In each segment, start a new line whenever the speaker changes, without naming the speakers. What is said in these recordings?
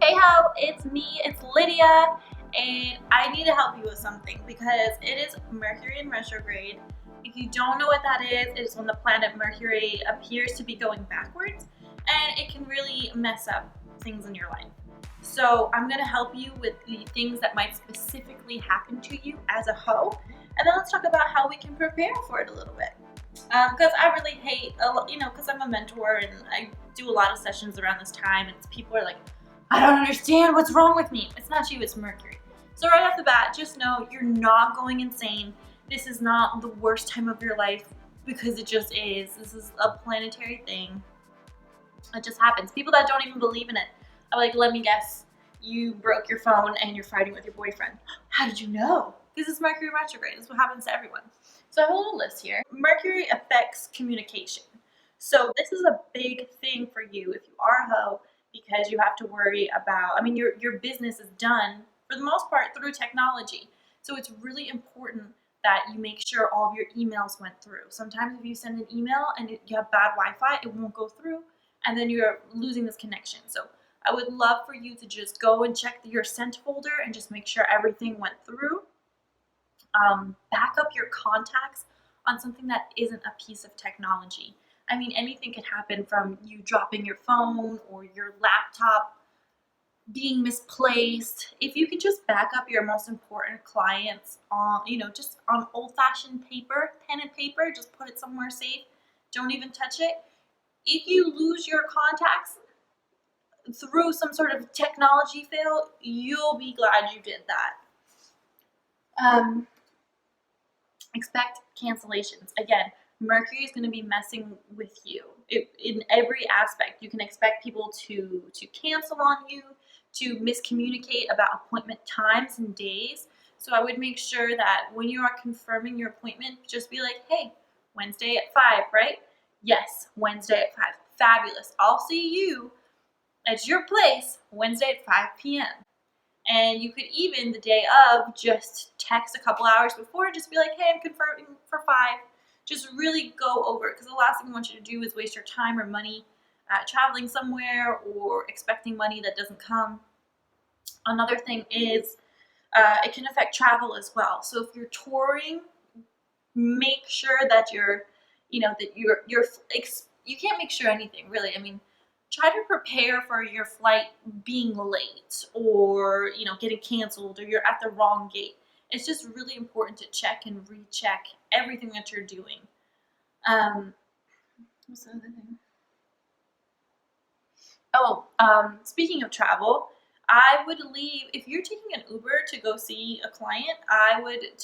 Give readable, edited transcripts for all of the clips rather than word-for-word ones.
Hey ho, it's me, it's Lydia, and I need to help you with something because it is Mercury in retrograde. If you don't know what that is, it is when the planet Mercury appears to be going backwards, and it can really mess up things in your life. So I'm going to help you with the things that might specifically happen to you as a hoe, and then let's talk about how we can prepare for it a little bit. Because I really hate, because I'm a mentor and I do a lot of sessions around this time, and people are like, I don't understand what's wrong with me. It's not you, it's Mercury. So right off the bat, just know you're not going insane. This is not the worst time of your life because it just is. This is a planetary thing. It just happens. People that don't even believe in it are like, let me guess, you broke your phone and you're fighting with your boyfriend. How did you know? Because it's Mercury retrograde. This is what happens to everyone. So I have a little list here. Mercury affects communication. So this is a big thing for you if you are a hoe, because you have to worry about, your business is done for the most part through technology. So it's really important that you make sure all of your emails went through. Sometimes if you send an email and you have bad Wi-Fi, it won't go through, and then you're losing this connection. So I would love for you to just go and check your sent folder and just make sure everything went through. Back up your contacts on something that isn't a piece of technology. Anything could happen, from you dropping your phone or your laptop being misplaced. If you could just back up your most important clients on, just on old-fashioned paper, pen and paper, just put it somewhere safe. Don't even touch it. If you lose your contacts through some sort of technology fail, you'll be glad you did that. Expect cancellations. Again, Mercury is going to be messing with you in every aspect. You can expect people to cancel on you, to miscommunicate about appointment times and days. So I would make sure that when you are confirming your appointment, just be like, hey, Wednesday at 5, right? Yes, Wednesday at 5. Fabulous. I'll see you at your place Wednesday at 5 p.m. And you could even, the day of, just text a couple hours before, just be like, hey, I'm confirming for 5. Just really go over it, because the last thing I want you to do is waste your time or money traveling somewhere or expecting money that doesn't come. Another thing is it can affect travel as well. So if you're touring, make sure that you can't make sure anything really. Try to prepare for your flight being late, or getting canceled, or you're at the wrong gate. It's just really important to check and recheck everything that you're doing. What's the other thing? Speaking of travel, I would leave, if you're taking an Uber to go see a client, I would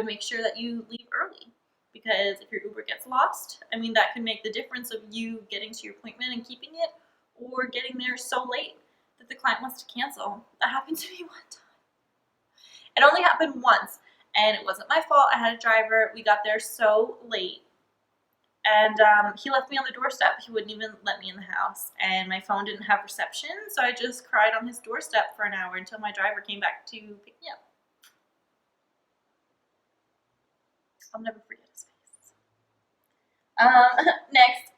make sure that you leave early, because if your Uber gets lost, that could make the difference of you getting to your appointment and keeping it, or getting there so late that the client wants to cancel. That happened to me one time. It only happened once, and it wasn't my fault. I had a driver. We got there so late, and he left me on the doorstep. He wouldn't even let me in the house, and my phone didn't have reception, so I just cried on his doorstep for an hour until my driver came back to pick me up. I'll never forget his face. Next.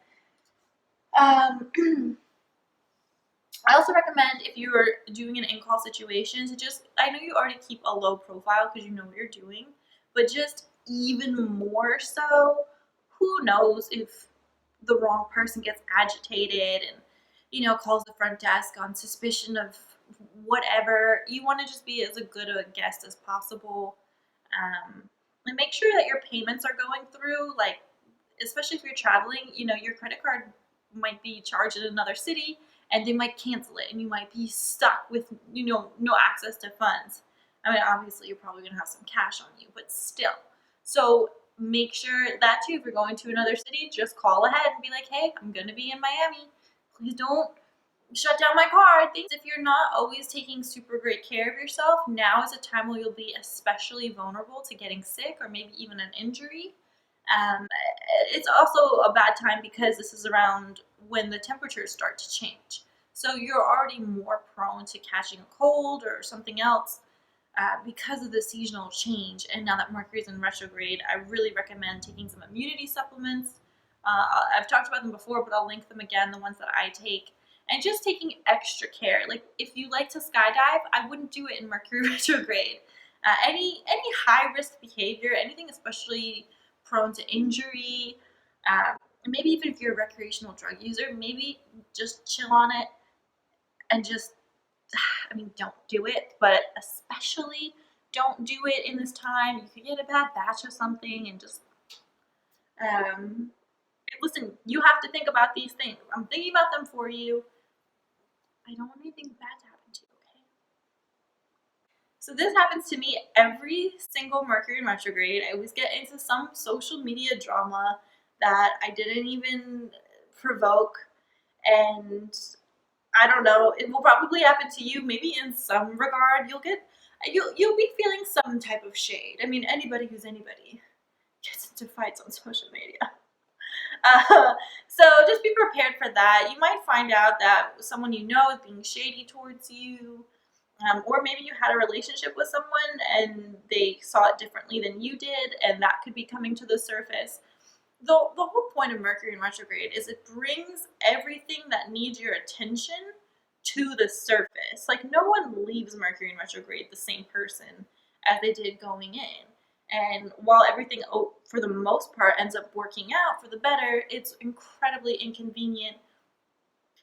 I also recommend, if you are doing an in-call situation, to I know you already keep a low profile because you know what you're doing, but just even more so, who knows if the wrong person gets agitated and, calls the front desk on suspicion of whatever. You want to just be as good a guest as possible. And make sure that your payments are going through, especially if you're traveling, your credit card might be charged in another city, and they might cancel it, and you might be stuck with, no access to funds. Obviously you're probably going to have some cash on you, but still. So make sure that too, if you're going to another city, just call ahead and be like, hey, I'm going to be in Miami. Please don't shut down my card. If you're not always taking super great care of yourself, now is a time where you'll be especially vulnerable to getting sick, or maybe even an injury. It's also a bad time because this is around when the temperatures start to change. So you're already more prone to catching a cold or something else because of the seasonal change. And now that Mercury's in retrograde, I really recommend taking some immunity supplements. I've talked about them before, but I'll link them again, the ones that I take. and just taking extra care. Like if you like to skydive, I wouldn't do it in Mercury retrograde. Any high risk behavior, anything especially prone to injury, maybe even if you're a recreational drug user, maybe just chill on it and just, I mean, don't do it, but especially don't do it in this time. You could get a bad batch of something and just, um, listen, you have to think about these things. I'm thinking about them for you. I don't want anything bad to happen to you, okay? So this happens to me every single Mercury in retrograde. I always get into some social media drama that I didn't even provoke, and I don't know, it will probably happen to you maybe in some regard. You'll be feeling some type of shade. I mean, anybody who's anybody gets into fights on social media. So just be prepared for that. You might find out that someone you know is being shady towards you, or maybe you had a relationship with someone and they saw it differently than you did, and that could be coming to the surface. The whole point of Mercury in retrograde is it brings everything that needs your attention to the surface. Like no one leaves Mercury in retrograde the same person as they did going in. And while everything, for the most part, ends up working out for the better, it's incredibly inconvenient.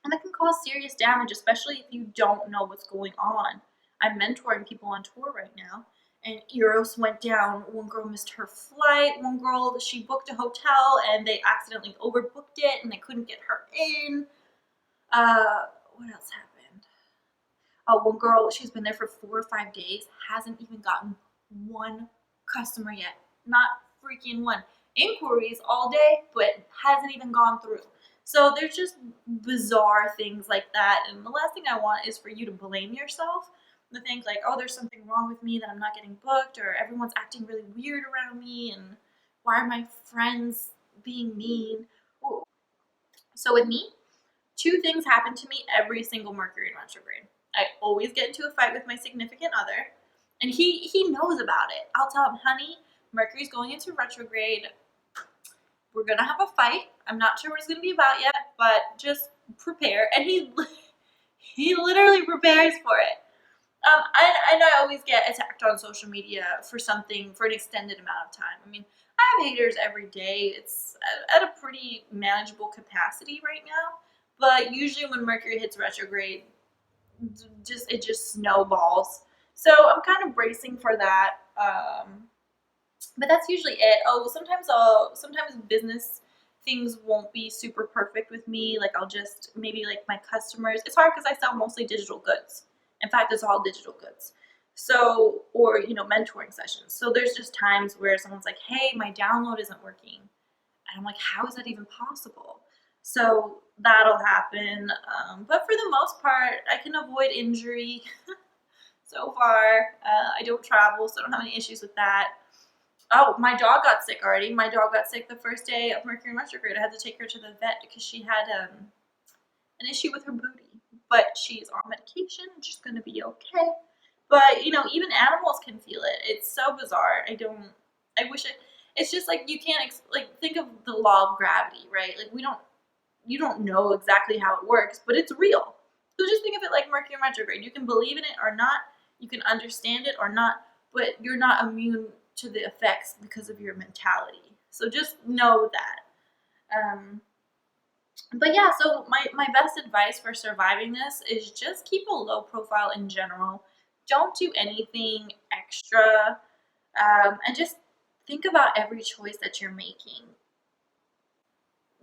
And that can cause serious damage, especially if you don't know what's going on. I'm mentoring people on tour right now, and Eros went down. One girl missed her flight. One girl, she booked a hotel, and they accidentally overbooked it, and they couldn't get her in. What else happened? Oh, one girl, she's been there for 4 or 5 days, hasn't even gotten one customer yet. Not freaking one. Inquiries all day, but hasn't even gone through. So there's just bizarre things like that. And the last thing I want is for you to blame yourself, to think like, oh, there's something wrong with me that I'm not getting booked, or everyone's acting really weird around me, and why are my friends being mean? So with me, 2 things happen to me every single Mercury in retrograde. I always get into a fight with my significant other, and he knows about it. I'll tell him, honey, Mercury's going into retrograde. We're gonna have a fight. I'm not sure what it's gonna be about yet, but just prepare. And he literally prepares for it. And I always get attacked on social media for something for an extended amount of time. I mean, I have haters every day. It's at a pretty manageable capacity right now. But usually when Mercury hits retrograde, it just snowballs. So I'm kind of bracing for that. But that's usually it. Oh, sometimes business things won't be super perfect with me. Like I'll just maybe like my customers. It's hard because I sell mostly digital goods. In fact, it's all digital goods. So, or mentoring sessions. So there's just times where someone's like, "Hey, my download isn't working," and I'm like, "How is that even possible?" So that'll happen. But for the most part, I can avoid injury. So far, I don't travel, so I don't have any issues with that. Oh, my dog got sick already. My dog got sick the first day of Mercury in retrograde. I had to take her to the vet because she had an issue with her booty. But she's on medication and she's going to be okay. But, even animals can feel it. It's so bizarre. I wish it's just like you can't, think of the law of gravity, right? Like you don't know exactly how it works, but it's real. So just think of it like Mercury in retrograde. You can believe in it or not. You can understand it or not, but you're not immune to the effects because of your mentality. So just know that. But yeah, so my best advice for surviving this is just keep a low profile in general. Don't do anything extra. And just think about every choice that you're making.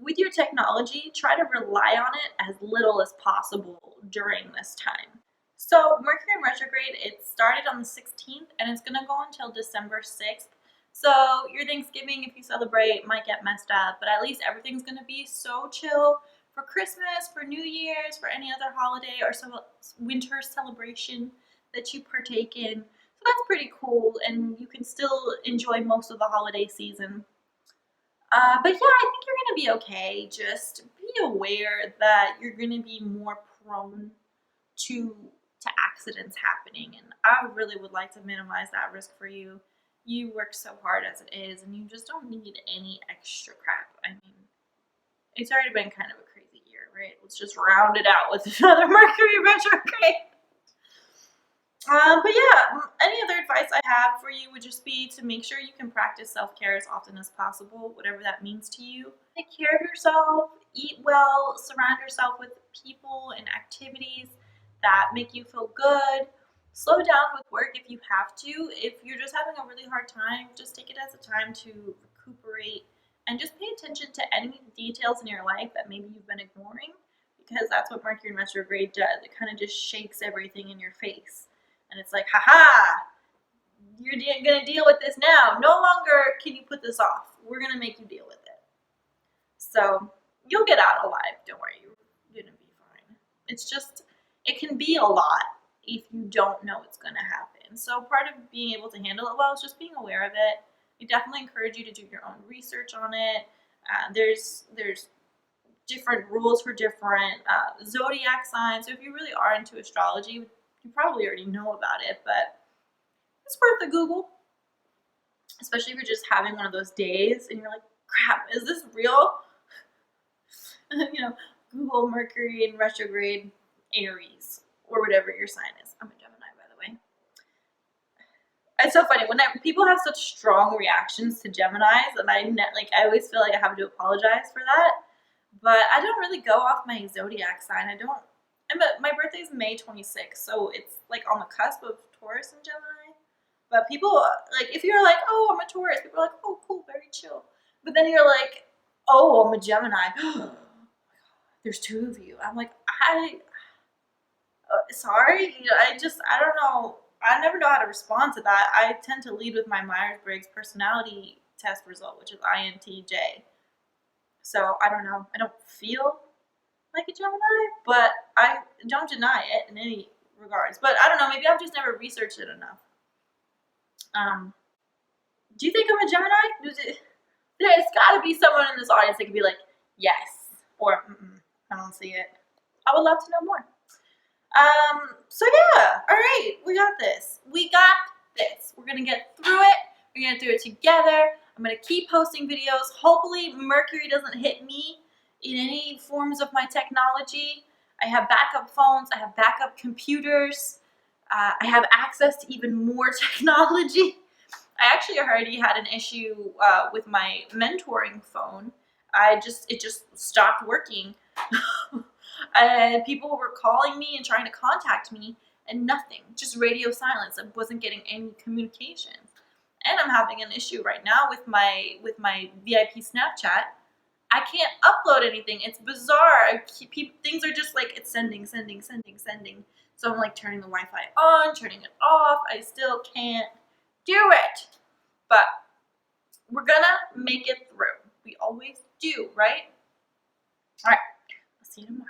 With your technology, try to rely on it as little as possible during this time. So Mercury in retrograde, it started on the 16th and it's going to go until December 6th. So your Thanksgiving, if you celebrate, might get messed up, but at least everything's going to be so chill for Christmas, for New Year's, for any other holiday or some winter celebration that you partake in. So that's pretty cool, and you can still enjoy most of the holiday season. But yeah, I think you're going to be okay. Just be aware that you're going to be more prone to accidents happening, and I really would like to minimize that risk for you. You work so hard as it is, and you just don't need any extra crap. I mean, it's already been kind of a crazy year retrograde. Let's just round it out with another Mercury retrograde. But yeah, any other advice I have for you would just be to make sure you can practice self-care as often as possible, whatever that means to you. Take care of yourself, eat well, surround yourself with people and activities that make you feel good. Slow down with work if you have to. If you're just having a really hard time, just take it as a time to recuperate and just pay attention to any details in your life that maybe you've been ignoring, because that's what Mercury in retrograde does. It kind of just shakes everything in your face. And it's like, haha, you're going to deal with this now. No longer can you put this off. We're going to make you deal with it. So you'll get out alive. Don't worry. You're going to be fine. It's just, it can be a lot if you don't know it's going to happen. So part of being able to handle it well is just being aware of it. We definitely encourage you to do your own research on it. There's different rules for different zodiac signs. So if you really are into astrology, you probably already know about it, but it's worth a Google, especially if you're just having one of those days and you're like, crap, is this real? You know, Google Mercury in retrograde Aries or whatever your sign is. I'm a Gemini, by the way. It's so funny when people have such strong reactions to Geminis, and I always feel like I have to apologize for that, but I don't really go off my zodiac sign. My birthday is May 26th, so it's like on the cusp of Taurus and Gemini. But people, like, if you're like, oh, I'm a Taurus, people are like, oh, cool, very chill. But then you're like, oh, I'm a Gemini. There's two of you. I'm like, sorry. I don't know. I never know how to respond to that. I tend to lead with my Myers-Briggs personality test result, which is INTJ. So I don't know. I don't feel like a Gemini, but I don't deny it in any regards. But I don't know, maybe I've just never researched it enough. Do you think I'm a Gemini? There's got to be someone in this audience that could be like, yes, or I don't see it. I would love to know more. So yeah, all right, we got this. We're gonna get through it. We're gonna do it together. I'm gonna keep posting videos. Hopefully Mercury doesn't hit me in any forms of my technology. I have backup phones, I have backup computers, I have access to even more technology. I actually already had an issue with my mentoring phone. It just stopped working. And people were calling me and trying to contact me and nothing, just radio silence. I wasn't getting any communications. And I'm having an issue right now with my VIP Snapchat. I can't upload anything. It's bizarre. Things are just like, it's sending. So I'm like turning the Wi-Fi on, turning it off. I still can't do it. But we're gonna make it through. We always do, right? All right. I'll see you tomorrow.